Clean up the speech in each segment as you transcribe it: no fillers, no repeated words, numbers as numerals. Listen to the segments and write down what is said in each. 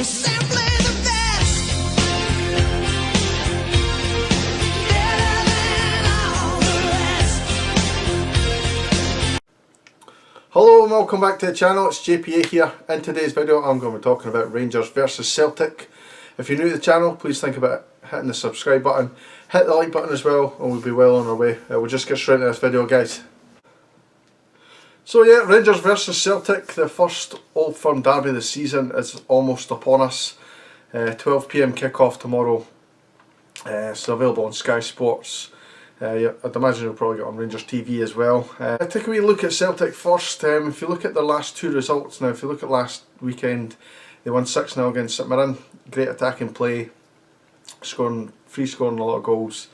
You're simply the best. Better than all the rest. Hello and welcome back to the channel, it's JPA here. In today's video I'm going to be talking about Rangers versus Celtic. If you're new to the channel, please think about hitting the subscribe button, hit the like button as well, and we'll be well on our way. We'll just get straight into this video, guys. So yeah, Rangers versus Celtic, the first Old Firm derby of the season is almost upon us. 12 PM kick-off tomorrow. It's available on Sky Sports. Yeah, I'd imagine you'll probably get on Rangers TV as well. Take a wee look at Celtic first. If you look at their last two results now, if you look at last weekend, they won 6-0 against St Mirren. Great attacking play, scoring a lot of goals.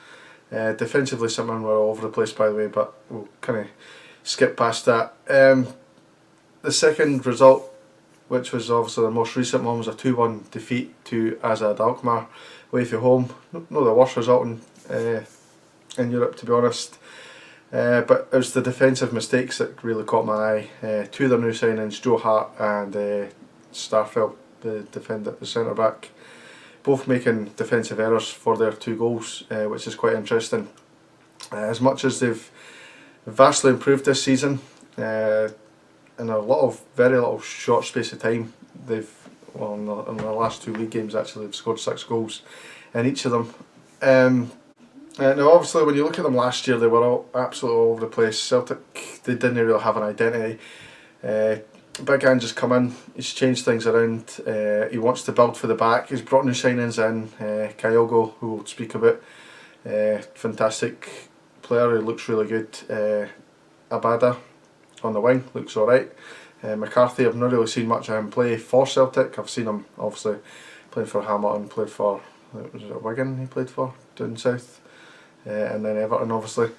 Defensively, St Mirren were all over the place, by the way, but we'll kind of skip past that. The second result, which was obviously the most recent one, was a 2-1 defeat to Azad Alkmaar away from home. Not the worst result in Europe, to be honest, but it was the defensive mistakes that really caught my eye. Two of their new signings, Joe Hart and Starfelt, the centre back, both making defensive errors for their two goals, which is quite interesting. As much as they've vastly improved this season, in a very little short space of time, they've in the last two league games actually they've scored 6 goals in each of them. Now obviously when you look at them last year, they were all absolutely all over the place. Celtic, they didn't really have an identity. Big Ange has come in, he's changed things around, he wants to build for the back, he's brought new signings in, Kyogo, who we'll speak about, fantastic player who looks really good. Abada on the wing looks alright. McCarthy, I've not really seen much of him play for Celtic. I've seen him obviously playing for Hamilton, played for, was it Wigan he played for down south, and then Everton obviously.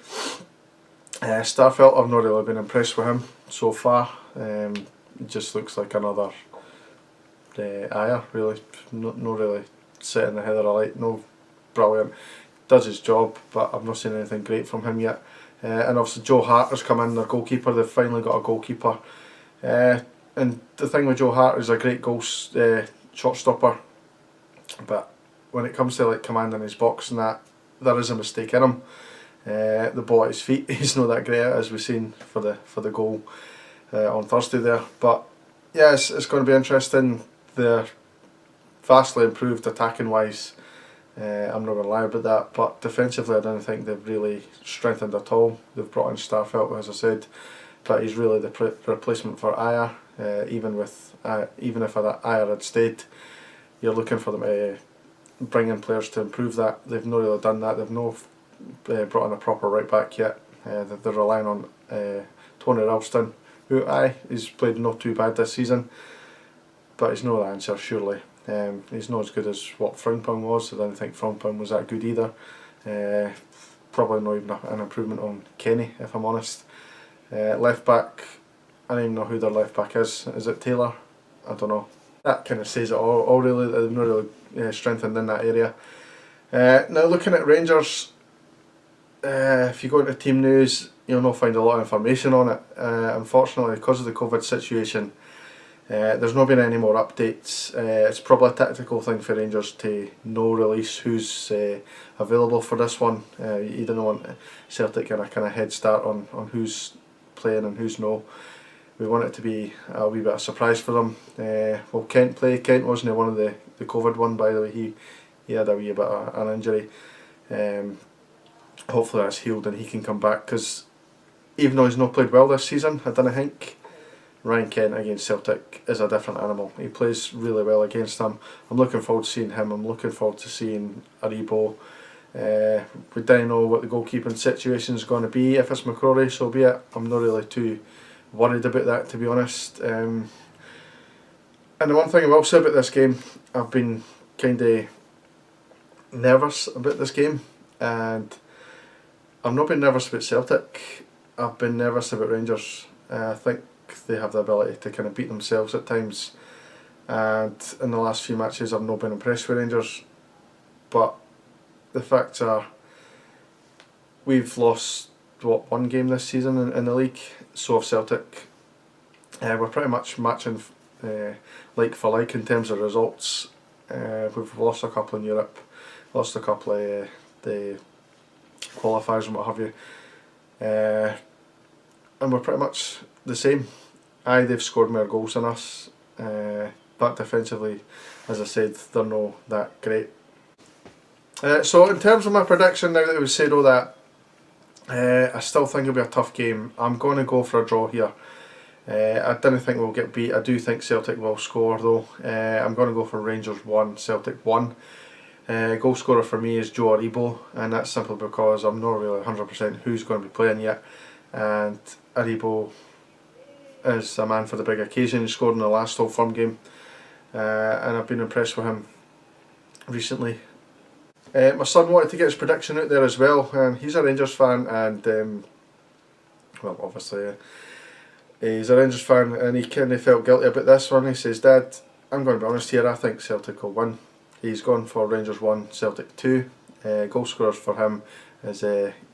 Starfelt, I've not really been impressed with him so far. He just looks like another Ayer, really. Not really setting the header alight, no brilliant. Does his job, but I've not seen anything great from him yet. And obviously Joe Hart has come in, their goalkeeper. They've finally got a goalkeeper. And the thing with Joe Hart is a great shot stopper, but when it comes to like commanding his box and that, there is a mistake in him. The ball at his feet, he's not that great, as we've seen for the goal on Thursday there. But yeah, it's going to be interesting. They're vastly improved attacking wise. I'm not going to lie about that, but defensively I don't think they've really strengthened at all. They've brought in Starfelt, as I said, but he's really the replacement for Ayer. Even if Ayer had stayed, you're looking for them to bring in players to improve that. They've not really done that. They've not brought in a proper right back yet. They're relying on Tony Ralston, who he's played not too bad this season, but he's not the answer surely. He's not as good as what Frimpong was. I don't think Frimpong was that good either. Probably not even an improvement on Kenny, if I'm honest. Left back, I don't even know who their left back is. Is it Taylor? I don't know. That kind of says it all really. They've not really strengthened in that area. Now looking at Rangers, if you go into team news, you'll not find a lot of information on it. Unfortunately, because of the COVID situation, there's not been any more updates. It's probably a tactical thing for Rangers to no release who's available for this one. You don't want Celtic getting a kind of head start on who's playing and who's no. We want it to be a wee bit of a surprise for them. Will Kent play? Kent wasn't one of the COVID one, by the way. He had a wee bit of an injury. Hopefully that's healed and he can come back, because even though he's not played well this season, I don't think Ryan Kent against Celtic is a different animal. He plays really well against them. I'm looking forward to seeing him. I'm looking forward to seeing Aribo. We don't know what the goalkeeping situation is going to be. If it's McCrory, so be it. I'm not really too worried about that, to be honest. And the one thing I will say about this game, I've been kind of nervous about this game, and I've not been nervous about Celtic. I've been nervous about Rangers. I think they have the ability to kind of beat themselves at times, and in the last few matches I've not been impressed with Rangers. But the facts are, we've lost one game this season in the league, so have Celtic. We're pretty much matching like for like in terms of results. We've lost a couple in Europe, lost a couple of the qualifiers and what have you, and we're pretty much the same. Aye, they've scored more goals than us, but defensively, as I said, they're not that great. So in terms of my prediction, now that we've said all that, I still think it'll be a tough game. I'm going to go for a draw here. I didn't think we'll get beat. I do think Celtic will score though. I'm going to go for Rangers 1, Celtic 1. Goal scorer for me is Joe Aribo, and that's simply because I'm not really 100% who's going to be playing yet. And Aribo is a man for the big occasion. He scored in the last Old Firm game, and I've been impressed with him recently. My son wanted to get his prediction out there as well, and he's a Rangers fan, and well, obviously he's a Rangers fan, and he kind of felt guilty about this one. He says, "Dad, I'm going to be honest here, I think Celtic will win." He's gone for Rangers 1, Celtic 2. Goal scorers for him is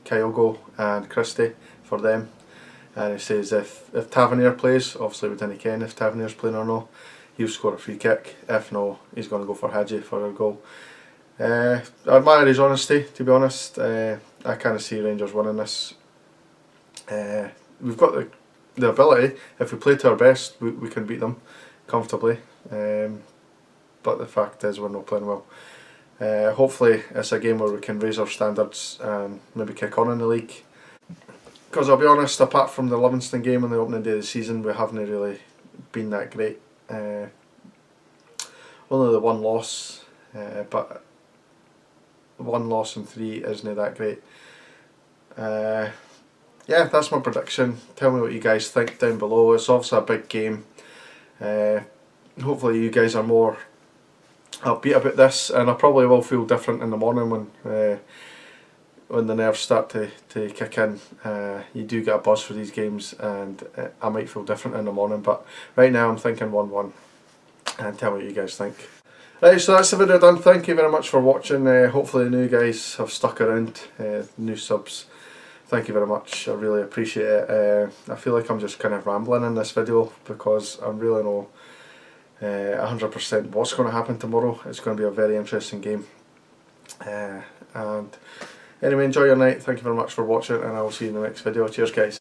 Kyogo and Christie for them. And he says if Tavernier plays, obviously we didn't ken if Tavernier's playing or not, he'll score a free kick. If no, he's going to go for Hadji for a goal. I admire his honesty, to be honest. I kind of see Rangers winning this. We've got the ability. If we play to our best, we can beat them comfortably. But the fact is we're not playing well. Hopefully it's a game where we can raise our standards and maybe kick on in the league. Because I'll be honest, apart from the Livingston game on the opening day of the season, we haven't really been that great. Only the one loss, but 1 loss in 3 isn't that great. Yeah, that's my prediction. Tell me what you guys think down below. It's obviously a big game. Hopefully you guys are more upbeat about this, and I probably will feel different in the morning when the nerves start to kick in. You do get a buzz for these games, and I might feel different in the morning, but right now I'm thinking 1-1, and tell me what you guys think. Right, so that's the video done. Thank you very much for watching. Hopefully the new guys have stuck around, new subs. Thank you very much, I really appreciate it. I feel like I'm just kind of rambling in this video because I'm really not 100% what's going to happen tomorrow. It's going to be a very interesting game. And anyway, enjoy your night. Thank you very much for watching, and I will see you in the next video. Cheers guys.